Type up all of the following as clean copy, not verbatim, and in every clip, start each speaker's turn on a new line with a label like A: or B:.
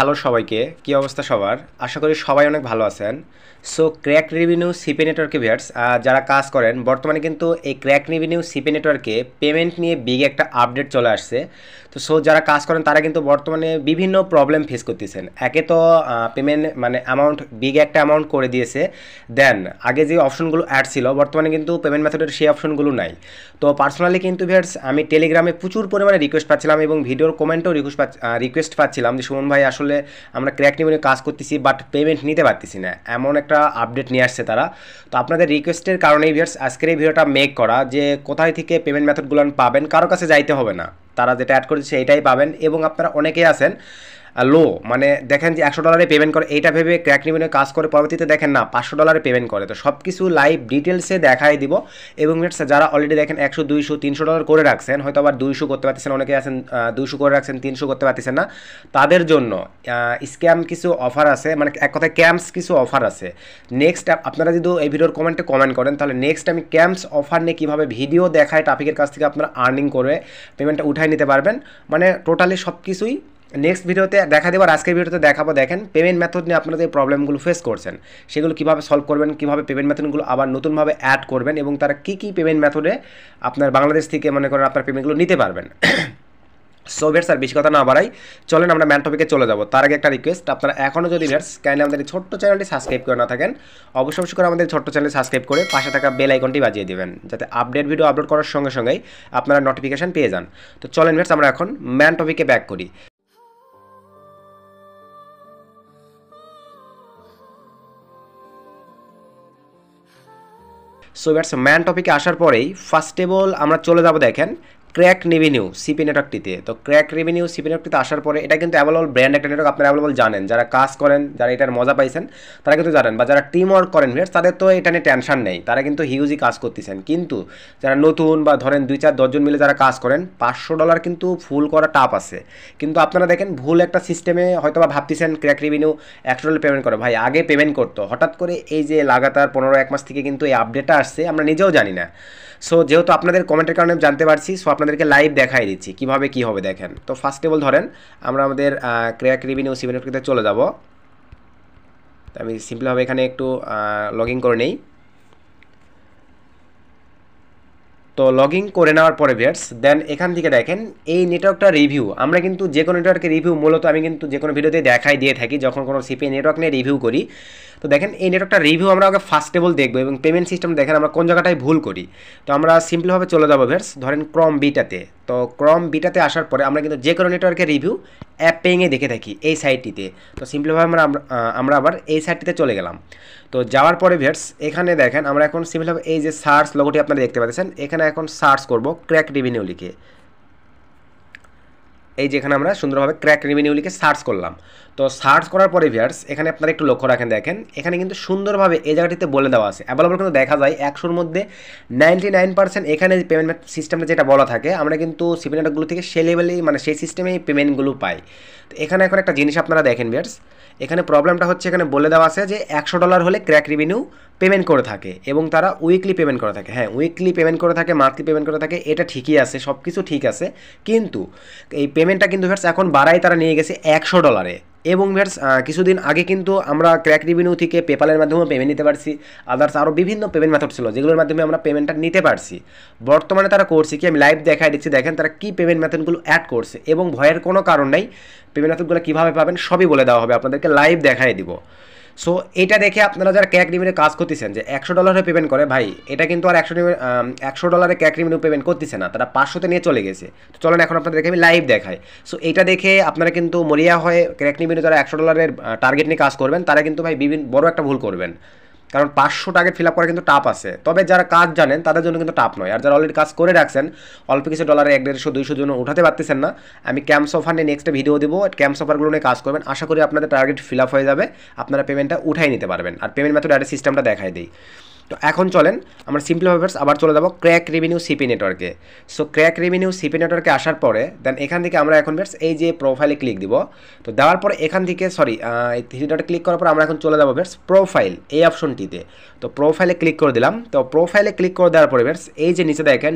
A: Hello সবাইকে, কি অবস্থা সবার? আশা করি সবাই অনেক ভালো আছেন। সো ক্র্যাক রেভিনিউ সিপি নেটওয়ার্কে ভিউয়ার্স যারা কাজ করেন বর্তমানে কিন্তু এই ক্র্যাক রেভিনিউ সিপি নেটওয়ার্কে পেমেন্ট নিয়ে বিগ একটা আপডেট চলে আসছে। তো যারা কাজ করেন তারা কিন্তু বর্তমানে বিভিন্ন প্রবলেম ফেস করতেছেন। একে তো পেমেন্ট মানে অ্যামাউন্ট বিগ একটা অ্যামাউন্ট করে দিয়েছে, দেন আগে যে অপশনগুলো অ্যাড ছিল বর্তমানে কিন্তু পেমেন্ট মেথডের সেই অপশনগুলো নাই। তো পার্সোনালি কিন্তু ভিউয়ার্স আমি টেলিগ্রামে প্রচুর পরিমাণে রিকোয়েস্ট পাচ্ছিলাম এবং ভিডিওর কমেন্টেও রিকোয়েস্ট পাচ্ছিলাম যে সুমন ভাই আসলে আমরা ক্র্যাক নিয়ে কাজ করতেছি বাট পেমেন্ট নিতে পারতেছি না, এমন একটা আপডেট নিয়ে আসছে তারা। তো আপনাদের রিকোয়েস্টের কারণেই ভিউয়ার্স আজকের এই ভিডিওটা মেক করা, যে কোথায় থেকে পেমেন্ট মেথডগুলো পাবেন, কারো কাছে যাইতে হবে না, তারা যেটা অ্যাড করেছে এটাই পাবেন। এবং আপনারা অনেকেই আছেন লো মানে দেখেন যে $100 পেমেন্ট করে, এইটা ভেবে ক্র্যাক রিভিনিউ কাজ করে, পরবর্তীতে দেখেন না $500 পেমেন্ট করে। তো সব কিছু লাইভ ডিটেলসে দেখাই দিব। এবং যারা অলরেডি দেখেন 100, 200, $300 করে রাখছেন, হয়তো আবার 200 করতে পারতেছেন, অনেকে আছেন 200 করে রাখছেন 300 করতে পারতেছেন না, তাদের জন্য স্ক্যাম কিছু অফার আছে, মানে এক কথায় ক্যাম্পস কিছু অফার আছে। নেক্সট আপনারা যদি এই ভিডিওর কমেন্টে কমেন্ট করেন তাহলে নেক্সট আমি ক্যাম্পস অফার নিয়ে কীভাবে ভিডিও দেখায় ট্রাফিকের কাছ থেকে আপনারা আর্নিং করে পেমেন্টটা উঠাই নিতে পারবেন, মানে টোটালি সব কিছুই নেক্সট ভিডিওতে দেখা দেবো। আর আজকের ভিডিওতে দেখাবো দেখেন পেমেন্ট মেথড নিয়ে আপনারা যে প্রবলেমগুলো ফেস করছেন সেগুলো কীভাবে সলভ করবেন, কীভাবে পেমেন্ট মেথডগুলো আবার নতুনভাবে অ্যাড করবেন এবং তারা কী কী পেমেন্ট মেথডে আপনার বাংলাদেশ থেকে মনে করেন আপনার পেমেন্টগুলো নিতে পারবেন। সো ভিউয়ার্স আর বেশি কথা না বাড়াই, চলেন আমরা ম্যান টপিকে চলে যাব। তার আগে একটা রিকোয়েস্ট, আপনারা এখনও যদি ভিউয়ার্স কাইন্ডলি আমাদের এই ছোট্ট চ্যানেলটি সাবস্ক্রাইব করে না থাকেন অবশ্যই করে আমাদের ছোট্ট চ্যানেল সাবস্ক্রাইব করে পাশে থাকা বেল আইকনটি বাজিয়ে দেবেন, যাতে আপডেট ভিডিও আপলোড করার সঙ্গে সঙ্গেই আপনারা নোটিফিকেশন পেয়ে যান। তো চলেন ভিউয়ার্স আমরা এখন ম্যান টপিকে ব্যাক করি। সো ভিউয়ার্স ম্যান টপিকে আসার পরেই ফার্স্ট অফ অল আমরা চলে যাব দেখেন ক্র্যাক রেভিনিউ সিপি নেটওয়ার্কটিতে। তো ক্র্যাক রেভিনিউ সিপি নেটওয়ার্কটিতে আসার পরে এটা কিন্তু অ্যাভেলেবল ব্র্যান্ড একটা নেটওয়ার্ক, আপনারা অ্যাভেলেবল জানেন, যারা কাজ করেন, যারা এটার মজা পাইছেন তারা কিন্তু জানেন, বা যারা টিম ওয়ার্ক করেন ভিউয়ার্স তাদের তো এটা নিয়ে টেনশন নেই, তারা কিন্তু হিউজই কাজ করতেছেন। কিন্তু যারা নতুন বা ধরেন 2, 4, 10 জন মিলে যারা কাজ করেন $500 কিন্তু ফুল করা টাপ আছে। কিন্তু আপনারা দেখেন ভুল একটা সিস্টেমে হয়তো বা ভাবতেছেন ক্র্যাক রেভিনিউ $100 পেমেন্ট করে, ভাই আগে পেমেন্ট করতো, হঠাৎ করে এই যে লাগাতার 15-1 মাস থেকে কিন্তু এই আপডেটটা আসছে আমরা নিজেও জানি না। সো যেহেতু আপনাদের কমেন্টের কারণে জানতে পারছি, সো আপনাদেরকে লাইভ দেখাই দিচ্ছি কীভাবে কী হবে দেখেন। তো ফার্স্ট অফ অল ধরেন আমরা আমাদের ক্র্যাক রেভিনিউ সিপি নেটওয়ার্কে চলে যাব। তো আমি সিম্পলভাবে এখানে একটু লগ ইন করে নেই। তো লগ ইন করে নেওয়ার পরে ভিউয়ার্স দেন এখান থেকে দেখেন এই নেটওয়ার্কটা রিভিউ, আমরা কিন্তু যে কোনো নেটওয়ার্কের রিভিউ মূলত আমি কিন্তু যে কোনো ভিডিওতে দেখাই দিয়ে থাকি যখন কোনো সিপি নেটওয়ার্ক নিয়ে রিভিউ করি। তো দেখেন এই নেটওয়ার্কটা রিভিউ আমরা আগে ফার্স্ট অফ অল দেখবো এবং পেমেন্ট সিস্টেম দেখেন আমরা কোন জায়গাটায় ভুল করি। তো আমরা সিম্পলভাবে চলে যাবো ভিউয়ার্স ধরেন ক্রম বিটাতে। তো ক্রম বিটাতে আসার পরে আমরা কিন্তু যে কোনো নেটওয়ার্কের রিভিউ অ্যাপ পেইংয়ে দেখে থাকি এই সাইটটিতে। তো সিম্পলভাবে আমরা আবার এই সাইটটিতে চলে গেলাম। তো যাওয়ার পরে ভিউয়ার্স এখানে দেখেন আমরা এখন সিম্পলভাবে এই যে সার্চ লোগোটি আপনারা দেখতে পাচ্ছেন, এখানে এখন সার্চ করব ক্র্যাক রেভিনিউ লিখে। এই যেখানে আমরা সুন্দরভাবে ক্র্যাক রেভিনিউ লিখে সার্চ করলাম। তো সার্চ করার পরে ভিউয়ার্স এখানে আপনারা একটু লক্ষ্য রাখেন, দেখেন এখানে কিন্তু সুন্দরভাবে এই জায়গাটিতে বলে দেওয়া আছে অ্যাভেলেবল, কিন্তু দেখা যায় 100-র মধ্যে 99% এখানে পেমেন্ট সিস্টেমটা যেটা বলা থাকে আমরা কিন্তু সিপি নেটওয়ার্কগুলো থেকে সেই লেভেলেই মানে সেই সিস্টেমেই পেমেন্টগুলো পাই। তো এখানে এখন একটা জিনিস আপনারা দেখেন ভিউয়ার্স, এখানে প্রবলেমটা হচ্ছে এখানে বলে দেওয়া আছে যে $100 হলে ক্র্যাক রেভিনিউ পেমেন্ট করে থাকে এবং তারা উইকলি পেমেন্ট করে থাকে। হ্যাঁ উইকলি পেমেন্ট করে থাকে, মান্থলি পেমেন্ট করে থাকে, এটা ঠিকই আছে, সব কিছু ঠিক আছে। কিন্তু এই পেমেন্টটা কিন্তু ভিউয়ার্স এখন বাড়াই তারা নিয়ে গেছে $100। এবং ভিউয়ার্স কিছুদিন আগে কিন্তু আমরা ক্র্যাক রেভিনিউ থেকে পেপালের মাধ্যমে পেমেন্ট নিতে পারছি, আদার্স আরও বিভিন্ন পেমেন্ট মেথড ছিল যেগুলোর মাধ্যমে আমরা পেমেন্টটা নিতে পারছি। বর্তমানে তারা করছে কি আমি লাইভ দেখাই দিচ্ছি, দেখেন তারা কী পেমেন্ট মেথডগুলো অ্যাড করছে এবং ভয়ের কোনো কারণ নেই, পেমেন্ট মেথডগুলো কীভাবে পাবেন সবই বলে দেওয়া হবে, আপনাদেরকে লাইভ দেখাই দিব। সো এটা দেখে আপনারা যারা ক্র্যাক রেভিনিউ কাজ করতেছেন যে $100 পেমেন্ট করে, ভাই এটা কিন্তু আর $100 ক্র্যাক রেভিনিউ পেমেন্ট করতেছে না, তারা 500-তে নিয়ে চলে গেছে। তো চলেন এখন আপনাদেরকে আমি লাইভ দেখাই। সো এটা দেখে আপনারা কিন্তু মরিয়া হয়ে ক্র্যাক রেভিনিউ যারা $100 টার্গেট নিয়ে কাজ করবেন তারা কিন্তু ভাই বড় একটা ভুল করবেন, কারণ 500 টার্গেট ফিল আপ করা কিন্তু টাপ আছে। তবে যারা কাজ জানেন তাদের জন্য কিন্তু টাপ নয়, আর যারা অলরেডি কাজ করে রাখছেন অল্প কিছু ডলারে 100-150-200 জন্য উঠাতে পারতেছেন না, আমি ক্যাম্পস অফার নিয়ে নেক্সট ভিডিও দেবো, ক্যাম্পস অফারগুলো নিয়ে কাজ করবেন, আশা করি আপনাদের টার্গেট ফিল আপ হয়ে যাবে, আপনারা পেমেন্টটা উঠাই নিতে পারবেন। আর পেমেন্ট মেথড অ্যাড সিস্টেমটা দেখাই দিই। তো এখন চলেন আমরা সিম্পলভাবে আবার চলে যাব ক্র্যাক রেভিনিউ সিপি নেটওয়ার্কে। সো ক্র্যাক রেভিনিউ সিপি নেটওয়ার্কে আসার পরে দেন এখান থেকে আমরা এখন এই যে প্রোফাইলে ক্লিক দিব। তো দেওয়ার পরে এখান থেকে এই 3 ডটে ক্লিক করার পর আমরা এখন চলে যাব প্রোফাইল এই অপশনটিতে। তো প্রোফাইলে ক্লিক করে দিলাম। তো প্রোফাইলে ক্লিক করে দেওয়ার পরে এই যে নিচে দেখেন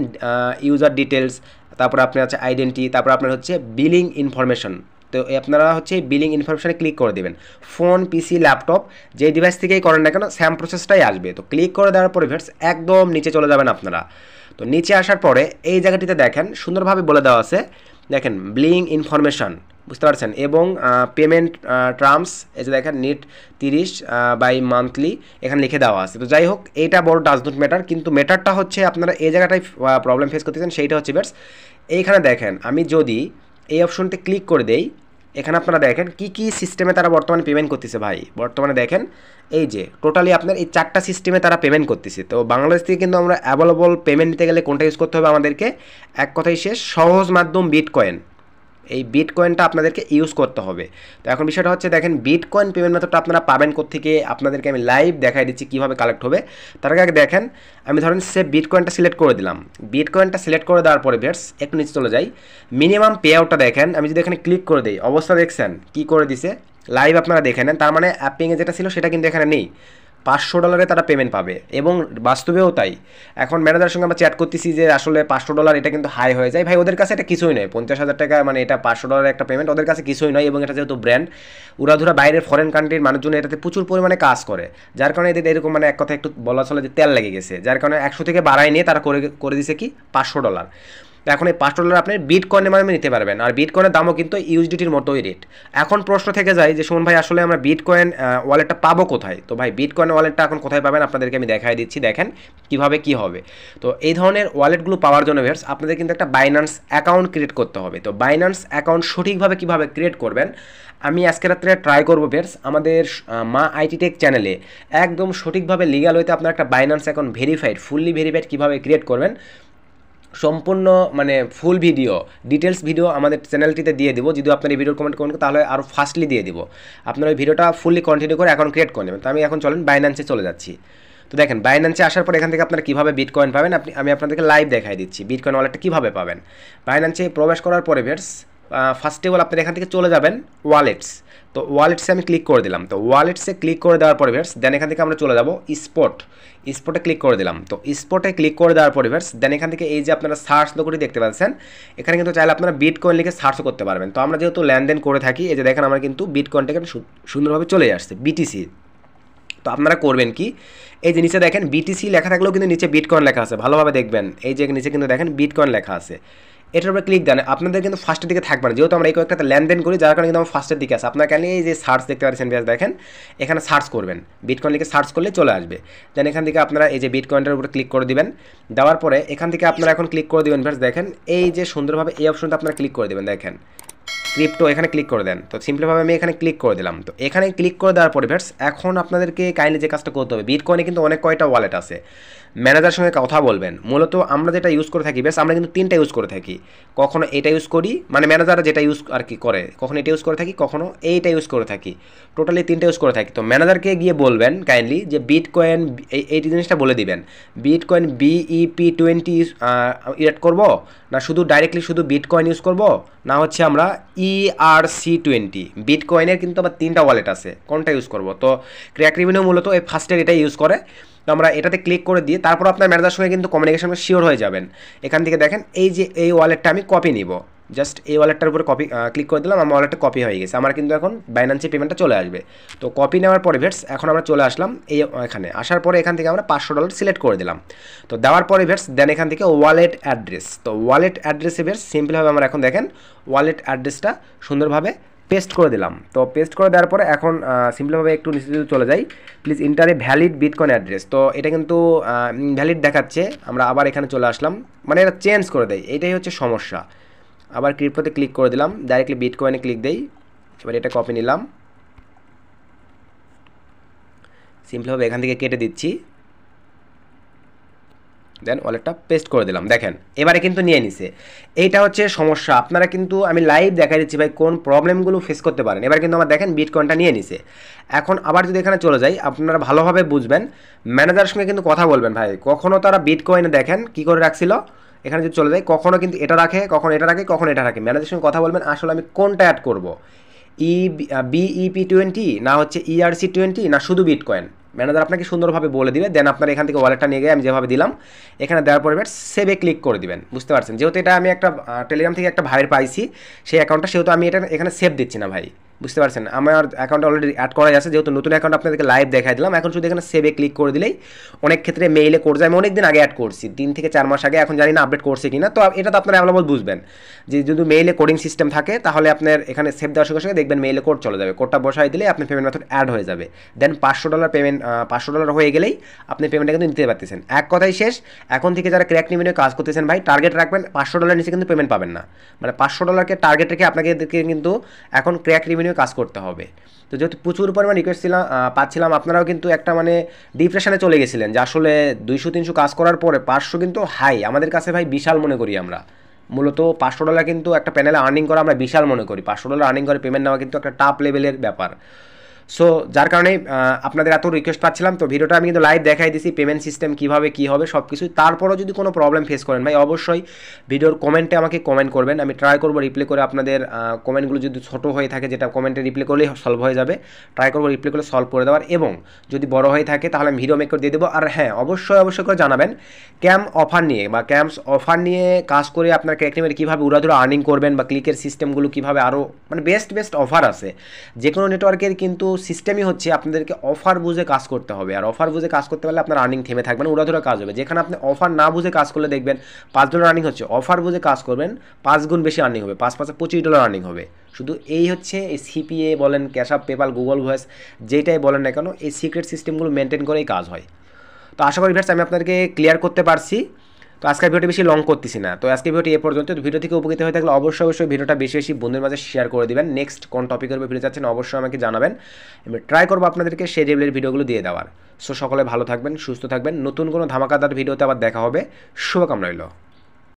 A: ইউজার ডিটেলস, তারপরে আপনার হচ্ছে আইডেন্টি, তারপর আপনার হচ্ছে বিলিং ইনফরমেশন, তো আপনারা হচ্ছে বিলিং ইনফরমেশনে ক্লিক করে দেবেন। ফোন, পিসি, ল্যাপটপ যে ডিভাইস থেকেই করেন না কেন সেম প্রসেসটাই আসবে। তো ক্লিক করে দেওয়ার পরে ভিউয়ার্স একদম নিচে চলে যাবেন আপনারা। তো নিচে আসার পরে এই জায়গাটিতে দেখেন সুন্দরভাবে বলে দেওয়া আছে, দেখেন বিলিং ইনফরমেশন, বুঝতে পারছেন, এবং পেমেন্ট টার্মস এই যে দেখেন নিট 30 বাই মান্থলি এখানে লিখে দেওয়া আছে। তো যাই হোক এইটা বড় ডাজ নট ম্যাটার, কিন্তু ম্যাটারটা হচ্ছে আপনারা এই জায়গাটায় প্রবলেম ফেস করতেছেন, সেইটা হচ্ছে ভিউয়ার্স এইখানে দেখেন আমি যদি এই অপশনতে ক্লিক করে দেই, এখানে আপনারা দেখেন কি কি সিস্টেমে তারা বর্তমানে পেমেন্ট করতেছে ভাই। বর্তমানে দেখেন এই যে টোটালি আপনার এই 4টা সিস্টেমে তারা পেমেন্ট করতেছে। তো বাংলাদেশ থেকে কিন্তু আমরা অ্যাভেলেবল পেমেন্ট নিতে গেলে কোনটা ইউজ করতে হবে আমাদেরকে, এক কথাই শেষ, সহজ মাধ্যম বিটকয়েন। এই বিটকয়েনটা আপনাদেরকে ইউজ করতে হবে। তো এখন বিষয়টা হচ্ছে দেখেন বিটকয়েন পেমেন্ট মেথডটা আপনারা পাবেন কোত্থেকে, আপনাদেরকে আমি লাইভ দেখাই দিচ্ছি কীভাবে কালেক্ট হবে। তার আগে দেখেন আমি ধরেন বিটকয়েনটা সিলেক্ট করে দিলাম। বিটকয়েনটা সিলেক্ট করে দেওয়ার পরে ভিউয়ার্স একটু নিচে চলে যাই, মিনিমাম পে আউটটা দেখেন, আমি যদি এখানে ক্লিক করে দিই অবস্থা দেখছেন কী করে দিছে, লাইভ আপনারা দেখে নেন। তার মানে অ্যাপিংয়ে যেটা ছিল সেটা কিন্তু এখানে নেই, $500 তারা পেমেন্ট পাবে, এবং বাস্তবেও তাই। এখন ম্যানেজারের সঙ্গে আমরা চ্যাট করতেছি যে আসলে $500 এটা কিন্তু হাই হয়ে যায়। ভাই ওদের কাছে এটা কিছুই নয়, 50,000 টাকা মানে এটা $500 একটা পেমেন্ট ওদের কাছে কিছুই নয়, এবং এটা যেহেতু ব্র্যান্ড উড়াধুরা বাইরের ফরেন কান্ট্রির মানুষজন এটাতে প্রচুর পরিমাণে কাজ করে, যার কারণে এদের এরকম মানে এক কথা একটু বলা চলে যে তেল লেগে গেছে, যার কারণে 100 থেকে বাড়ায় নিয়ে তারা করে দিছে কি $500। এখন এই $500 আপনি বিটকয়েনের মাধ্যমে নিতে পারবেন, আর বিটকয়েনের দামও কিন্তু ইউএসডিটির মতোই রেট। এখন প্রশ্ন থেকে যায় যে সুমন ভাই আসলে আমরা বিটকয়েন ওয়ালেটটা পাবো কোথায়? তো ভাই বিটকয়েন ওয়ালেটটা এখন কোথায় পাবেন আপনাদেরকে আমি দেখাই দিচ্ছি, দেখেন কিভাবে কি হবে। তো এই ধরনের ওয়ালেটগুলো পাওয়ার জন্য ভিউয়ার্স আপনাদের কিন্তু একটা বাইন্যান্স অ্যাকাউন্ট ক্রিয়েট করতে হবে। তো বাইন্যান্স অ্যাকাউন্ট সঠিকভাবে কিভাবে ক্রিয়েট করবেন আমি আজকে রাত্রে ট্রাই করবো ভিউয়ার্স, আমাদের মা আইটি টেক চ্যানেলে একদম সঠিকভাবে লিগ্যাল হইতে আপনার একটা বাইন্যান্স অ্যাকাউন্ট ফুললি ভেরিফাইড কীভাবে ক্রিয়েট করবেন সম্পূর্ণ মানে ফুল ভিডিও ডিটেলস ভিডিও আমাদের চ্যানেলটিতে দিয়ে দিব। যদি আপনার এই ভিডিও কমেন্ট করেন তাহলে আরও ফাস্টলি দিয়ে দিব, আপনার ওই ভিডিওটা ফুললি কন্টিনিউ করে অ্যাকাউন্ট ক্রিয়েট করে নেবেন। তো আমি এখন চলেন বাইন্যান্সে চলে যাচ্ছি। তো দেখেন বাইন্যান্সে আসার পর এখান থেকে আপনারা কীভাবে বিটকয়েন পাবেন আমি আপনাদেরকে লাইভ দেখাই দিচ্ছি বিটকয়েন ওয়ালেটটা কীভাবে পাবেন। বাইন্যান্সে প্রবেশ করার পরে ভিউয়ার্স ফার্স্ট অফ অল আপনারা এখান থেকে চলে যাবেন ওয়ালেটস। তো ওয়ালেটসে আমি ক্লিক করে দিলাম। তো ওয়ালেটসে ক্লিক করে দেওয়ার পরে ভিউয়ার্স দেন এখান থেকে আমরা চলে যাব স্পটে ক্লিক করে দিলাম। তো স্পটে ক্লিক করে দেওয়ার পরে ভিউয়ার্স দেন এখান থেকে এই যে আপনারা সার্চ লোগোটি দেখতে পাচ্ছেন, এখানে কিন্তু চাইলে আপনারা বিটকয়েন লিখে সার্চও করতে পারবেন। তো আমরা যেহেতু লেনদেন করে থাকি এই যে দেখেন আমার কিন্তু বিটকয়েনটা সুন্দরভাবে চলে আসছে বিটিসি। তো আপনারা করবেন কি, এই যে নিচে দেখেন বিটিসি লেখা থাকলেও কিন্তু নিচে বিটকয়েন লেখা আছে, ভালোভাবে দেখবেন এই যে নিচে কিন্তু দেখেন বিটকয়েন লেখা আছে, এটার উপরে ক্লিক দেন। আপনাদের কিন্তু ফার্স্টের দিকে থাকবে না, যেহেতু আমরা এই কয়েকটাতে লেনদেন করি যার কারণে কিন্তু আমার ফার্স্টের দিকে আছে। আপনার কেন এই যে সার্চ দেখতে পাচ্ছেন ব্যাস দেখেন এখানে সার্চ করবেন, বিটকয়েন লিখে সার্চ করলে চলে আসবে। দেন এখান থেকে আপনারা এই যে বিটকয়েনটার উপরে ক্লিক করে দিবেন, দেওয়ার পরে এখান থেকে আপনারা এখন ক্লিক করে দেবেন ব্যাস দেখেন এই যে সুন্দরভাবে এই অপশনটা আপনারা ক্লিক করে দেবেন, দেখেন ক্রিপ্টো এখানে ক্লিক করে দেন। তো সিম্পলিভাবে আমি এখানে ক্লিক করে দিলাম। তো এখানে ক্লিক করে দেওয়ার পরে ভিউয়ার্স এখন আপনাদেরকে কাইন্ডলি যে কাজটা করতে হবে, বিটকয়েনে কিন্তু অনেক কয়টা ওয়ালেট আছে, ম্যানেজারের সঙ্গে কথা বলবেন। মূলত আমরা যেটা ইউজ করে থাকি বেশ আমরা কিন্তু 3টা ইউজ করে থাকি, কখনো এটা ইউজ করি মানে ম্যানেজাররা যেটা ইউজ আর কি করে, কখনো এটা ইউজ করে থাকি, কখনো এইটা ইউজ করে থাকি, টোটালি 3টা ইউজ করে থাকি। তো ম্যানেজারকে গিয়ে বলবেন কাইন্ডলি যে বিটকয়েন এই জিনিসটা বলে দিবেন, বিটকয়েন BEP20 ইরেট করবো না শুধু ডাইরেক্টলি শুধু বিটকয়েন ইউজ করব, না হচ্ছে আমরা ERC20 বিটকয়েনের কিন্তু আবার 3টা ওয়ালেট আছে, কোনটা ইউজ করব। তো ক্র্যাকরেভিনিউ মূলত এই ফার্স্টের এটাই ইউজ করে। তো আমরা এটাতে ক্লিক করে দিয়ে তারপর আপনার ম্যানেজারের সঙ্গে কিন্তু কমিউনিকেশন শিওর হয়ে যাবেন। এখান থেকে দেখেন এই যে এই ওয়ালেটটা আমি কপি নিব, জাস্ট এই ওয়ালেটটার উপরে কপি ক্লিক করে দিলাম, আমার ওয়ালেটটা কপি হয়ে গেছে, আমার কিন্তু এখন বাইন্যান্সে পেমেন্টটা চলে আসবে। তো কপি নেওয়ার পরে ভিউয়ার্স এখন আমরা চলে আসলাম এই এখানে আসার পরে এখান থেকে আমরা $500 সিলেক্ট করে দিলাম। তো দেওয়ার পরে ভিউয়ার্স দেন এখান থেকে ওয়ালেট অ্যাড্রেস, তো ওয়ালেট অ্যাড্রেসে ভিউয়ার্স সিম্পলভাবে আমরা এখন দেখেন ওয়ালেট অ্যাড্রেসটা সুন্দরভাবে পেস্ট করে দিলাম। তো পেস্ট করে দেওয়ার পরে এখন সিম্পলভাবে একটু নিচে চলে যাই, please inter a valid bitcoin address. তো এটা কিন্তু ভ্যালিড দেখাচ্ছে, আমরা আবার এখানে চলে আসলাম, মানে এটা চেঞ্জ করে দেয়, এটাই হচ্ছে সমস্যা। আবার ক্রিপ্টোতে ক্লিক করে দিলাম, ডাইরেক্টলি বিটকয়েনে ক্লিক দেই, এবার এটা কপি নিলাম, সিম্পলভাবে এখান থেকে কেটে দিচ্ছি, দেন ওয়ালেটটা পেস্ট করে দিলাম। দেখেন এবারে কিন্তু নিয়ে নিছে, এইটা হচ্ছে সমস্যা। আপনারা কিন্তু আমি লাইভ দেখাই দিচ্ছি ভাই কোন প্রবলেমগুলো ফেস করতে পারেন। এবার কিন্তু আমার দেখেন বিটকয়েনটা নিয়ে নিছে। এখন আবার যদি এখানে চলে যাই আপনারা ভালোভাবে বুঝবেন, ম্যানেজারের সঙ্গে কিন্তু কথা বলবেন ভাই, কখনও তারা বিটকয়েনে দেখেন কী করে রাখছিল, এখানে যদি চলে যাই কখনও কিন্তু এটা রাখে, কখনো এটা রাখে, কখনো এটা রাখে। ম্যানেজারের সঙ্গে কথা বলবেন আসলে আমি কোনটা অ্যাড করব, BEP20 না হচ্ছে ERC20 না শুধু বিটকয়েন, ম্যানেজার আপনাকে সুন্দরভাবে বলে দিবে, দেন আপনার এখান থেকে ওয়ালেটটা নিয়ে গিয়ে আমি যেভাবে দিলাম এখানে দেওয়ার পরে সেভে ক্লিক করে দিবেন। বুঝতে পারছেন, যেহেতু এটা আমি একটা টেলিগ্রাম থেকে একটা ভাইয়ের পাইছি সেই অ্যাকাউন্টটা, সেহেতু আমি এটা এখানে সেভ দিচ্ছি না ভাই। বুঝতে পারছেন, আমার অ্যাকাউন্ট অলরেডি অ্যাড করা আছে, যেহেতু নতুন অ্যাকাউন্ট আপনাদেরকে লাইভ দেখাই দিলাম। এখন শুধু এখানে সেভে ক্লিক করে দিলেই অনেক ক্ষেত্রে মেইলে কোড যায়। আমি অনেক দিন আগে অ্যাড করছি, 3 থেকে 4 মাস আগে, এখন জানি না আপডেট করছে কিনা। তো এটা তো আপনারা অ্যাভেলেবল বুঝবেন যে যদি মেইলে কোডিং সিস্টেম থাকে তাহলে আপনার এখানে সেভ দেওয়ার সঙ্গে সঙ্গে দেখবেন মেইলে কোড চলে যাবে, কোডটা বসাই দিলে আপনার পেমেন্ট মেথড অ্যাড হয়ে যাবে। দেন $500 পেমেন্ট, $500 হয়ে গেলেই আপনি পেমেন্টটা কিন্তু নিতে পারতেছেন। এক কথাই শেষ, এখন থেকে যারা ক্র্যাকরেভেনিউ কাজ করতেছেন ভাই টার্গেট রাখবেন, $500 নিচে কিন্তু পেমেন্ট পাবেন না। মানে $500কে টার্গেট রেখে আপনাকে কিন্তু এখন ক্র্যাকরেভেনিউ কাজ করতে হবে। তো যেহেতু প্রচুর পরিমাণ রিকোয়েস্ট পাচ্ছিলাম, আপনারাও কিন্তু একটা মানে ডিপ্রেশনে চলে গেছিলেন যে আসলে 200-300 কাজ করার পরে 500 কিন্তু হাই আমাদের কাছে ভাই বিশাল মনে করি আমরা। মূলত $500 কিন্তু একটা প্যানেলে আর্নিং করা আমরা বিশাল মনে করি। $500 আর্নিং করে পেমেন্ট নেওয়া কিন্তু একটা টাফ লেভেলের ব্যাপার। সো যার কারণে আপনাদের এত রিকোয়েস্ট পাচ্ছিলাম, তো ভিডিওটা আমি কিন্তু লাইভ দেখাই দিছি পেমেন্ট সিস্টেম কীভাবে কী হবে সব কিছু। তারপরও যদি কোনো প্রবলেম ফেস করেন ভাই অবশ্যই ভিডিওর কমেন্টে আমাকে কমেন্ট করবেন, আমি ট্রাই করবো রিপ্লাই করে। আপনাদের কমেন্টগুলো যদি ছোটো হয়ে থাকে, যেটা কমেন্টে রিপ্লাই করলেই সলভ হয়ে যাবে, ট্রাই করবো রিপ্লাই করে সলভ করে দেওয়ার। এবং যদি বড় হয়ে থাকে তাহলে আমি ভিডিও মেক করে দিয়ে দেবো। আর হ্যাঁ, অবশ্যই করে জানাবেন ক্যাম্প অফার নিয়ে বা ক্যাম্পস অফার নিয়ে কাজ করে আপনার ক্র্যাকরেভেনিউ কীভাবে উড়াধুরা আর্নিং করবেন, বা ক্লিকের সিস্টেমগুলো কীভাবে আরও মানে বেস্ট অফার আছে। যে কোনো নেটওয়ার্কের কিন্তু সিস্টেমই হচ্ছে আপনাদেরকে অফার বুঝে কাজ করতে হবে, আর অফার বুঝে কাজ করতে পারলে আপনার আর্নিং থেমে থাকবেন, উড়াধুরা কাজ হবে। যেখানে আপনি অফার না বুঝে কাজ করলে দেখবেন $5 আর্নিং হচ্ছে, অফার বুঝে কাজ করবেন 5 গুণ বেশি আর্নিং হবে, 5 $25 আর্নিং হবে। শুধু এই হচ্ছে এই সিপিএ বলেন, cash up, PayPal, Google voice, যেটাই বলেন না কেন এই সিক্রেট সিস্টেমগুলো মেনটেন করেই কাজ হয়। তো আশা করি ভিউয়ার্স আমি আপনাদেরকে ক্লিয়ার করতে পারছি। তো আজকের ভিডিওটি বেশি লং করতেছি না, তো আজকের ভিডিওটি এ পর্যন্ত। ভিডিও থেকে উপকৃত হয়ে থাকলে অবশ্যই ভিডিওটা বেশি বন্ধুদের মাঝে শেয়ার করে দিবেন। নেক্সট কোন টপিকের উপর ভিডিও চাচ্ছেন অবশ্যই আমাকে জানাবেন, আমি ট্রাই করবো আপনাদেরকে সেই লেভেলের ভিডিওগুলো দিয়ে দেওয়ার। সো সকলে ভালো থাকবেন, সুস্থ থাকবেন, নতুন কোনো ধামাকাদার ভিডিওতে আবার দেখা হবে। শুভকামনা রইল।